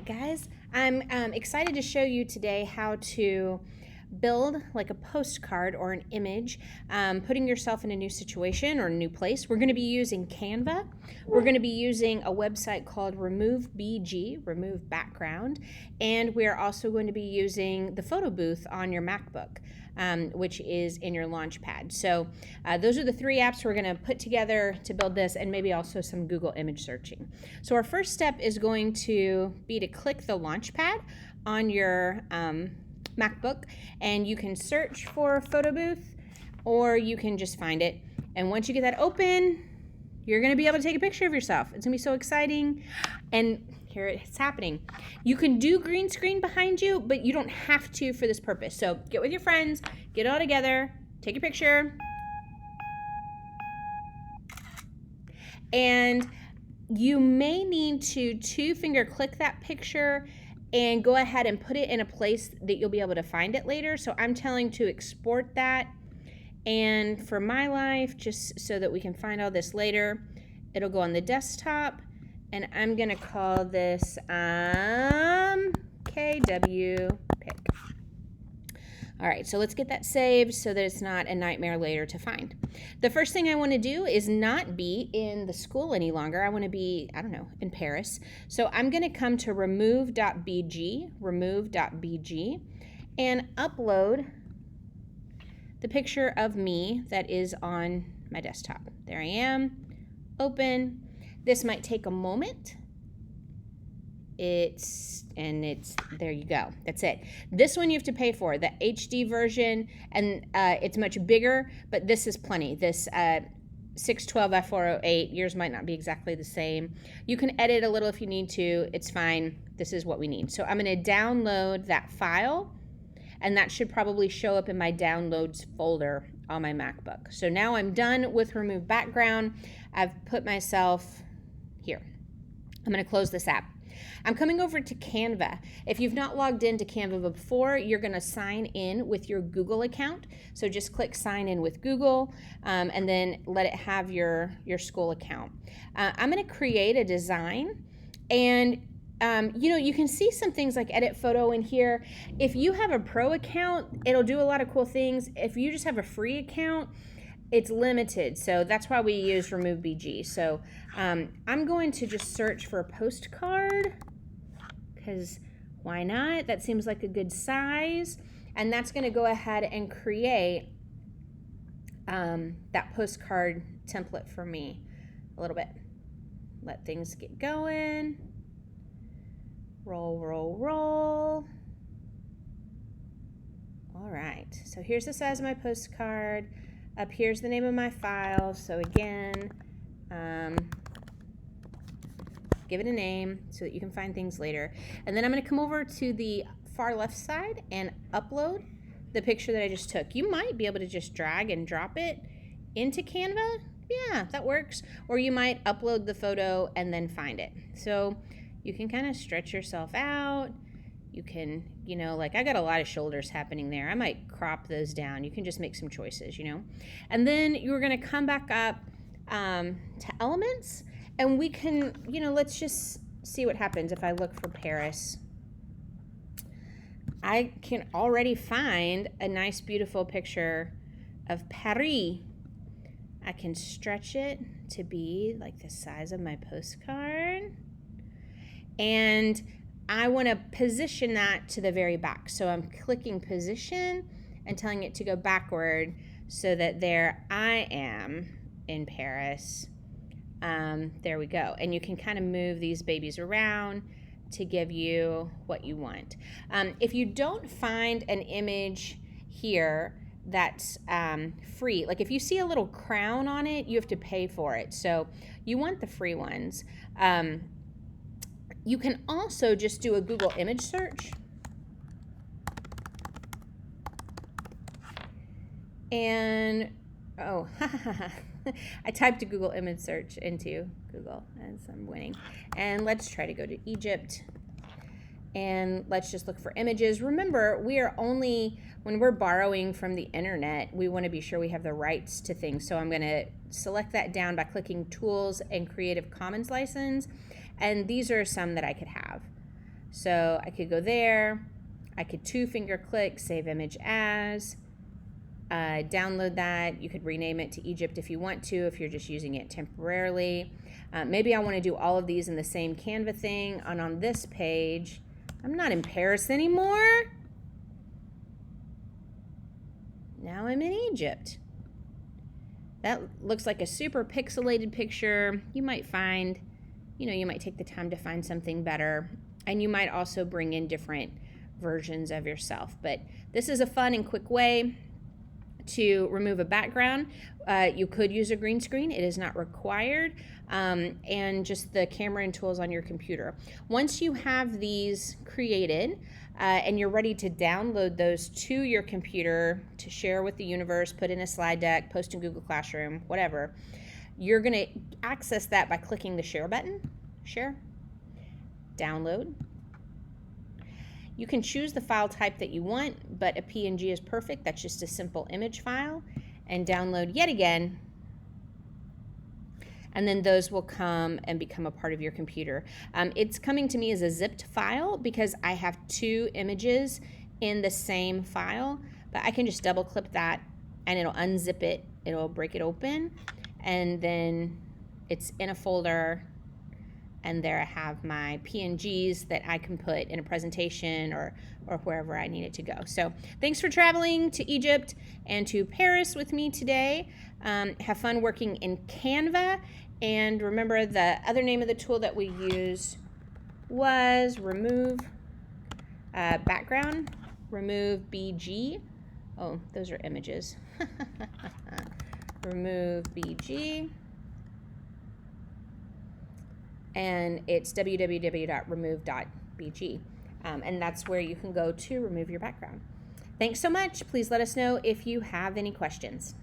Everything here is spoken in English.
Guys, I'm excited to show you today how to build like a postcard or an image, putting yourself in a new situation or a new place. We're going to be using Canva. We're going to be using a website called Remove BG, Remove Background, and we're also going to be using the photo booth on your MacBook. Which is in your Launchpad. So those are the three apps we're going to put together to build this, and maybe also some Google image searching. So our first step is going to be to click the Launchpad on your MacBook, and you can search for photo booth, or you can just find it. And once you get that open, you're going to be able to take a picture of yourself. It's going to be so exciting. And here it's happening. You can do green screen behind you, but you don't have to for this purpose. So get with your friends, get it all together, take your picture. And you may need to two-finger click that picture and go ahead and put it in a place that you'll be able to find it later. So I'm telling to export that. And for my life, just so that we can find all this later, it'll go on the desktop. And I'm going to call this KW pick. All right, so let's get that saved so that it's not a nightmare later to find. The first thing I want to do is not be in the school any longer. I want to be, I don't know, in Paris. So I'm going to come to remove.bg, and upload the picture of me that is on my desktop. There I am. Open. This might take a moment. There you go. That's it. This one you have to pay for, the HD version, and it's much bigger, but this is plenty. This 612f408, yours might not be exactly the same. You can edit a little if you need to. It's fine. This is what we need. So I'm going to download that file, and that should probably show up in my downloads folder on my MacBook. So now I'm done with Remove Background. I've put myself here. I'm going to close this app. I'm coming over to Canva. If you've not logged into Canva before, you're going to sign in with your Google account. So just click sign in with Google, and then let it have your school account. I'm going to create a design, and you can see some things like edit photo in here. If you have a pro account, it'll do a lot of cool things. If you just have a free account, it's limited. So that's why we use Remove BG. So I'm going to just search for a postcard, because why not? That seems like a good size. And that's going to go ahead and create that postcard template for me a little bit. Let things get going. Roll, roll, roll. All right, so here's the size of my postcard. Up here's the name of my file. So again, give it a name so that you can find things later. And then I'm going to come over to the far left side and upload the picture that I just took. You might be able to just drag and drop it into Canva. Yeah, that works. Or you might upload the photo and then find it. So you can kind of stretch yourself out. You can, like I got a lot of shoulders happening there. I might crop those down. You can just make some choices, And then you're going to come back up to elements, and we can, let's just see what happens if I look for Paris. I can already find a nice, beautiful picture of Paris. I can stretch it to be like the size of my postcard. And I want to position that to the very back. So I'm clicking position and telling it to go backward so that there I am in Paris. There we go. And you can kind of move these babies around to give you what you want. If you don't find an image here that's free, like if you see a little crown on it, you have to pay for it. So you want the free ones. You can also just do a Google image search. And, I typed a Google image search into Google, and so I'm winning. And let's try to go to Egypt. And let's just look for images. Remember, we are only, when we're borrowing from the internet, we want to be sure we have the rights to things. So I'm going to select that down by clicking Tools and Creative Commons License. And these are some that I could have. So I could go there. I could 2-finger click, save image as, download that. You could rename it to Egypt if you want to, if you're just using it temporarily. Maybe I want to do all of these in the same Canva thing. And on this page, I'm not in Paris anymore. Now I'm in Egypt. That looks like a super pixelated picture. You might find, you might take the time to find something better. And you might also bring in different versions of yourself. But this is a fun and quick way to remove a background. You could use a green screen. It is not required. And just the camera and tools on your computer. Once you have these created and you're ready to download those to your computer to share with the universe, put in a slide deck, post in Google Classroom, whatever, you're going to access that by clicking the share button. Share. Download. You can choose the file type that you want, but a PNG is perfect. That's just a simple image file. And download yet again. And then those will come and become a part of your computer. It's coming to me as a zipped file because I have 2 images in the same file, but I can just double click that and it'll unzip it. It'll break it open, and then it's in a folder. And there I have my PNGs that I can put in a presentation or wherever I need it to go. So thanks for traveling to Egypt and to Paris with me today. Have fun working in Canva. And remember, the other name of the tool that we used was Remove Background, Remove BG. Oh, those are images. Remove BG. And it's www.remove.bg. And that's where you can go to remove your background. Thanks so much. Please let us know if you have any questions.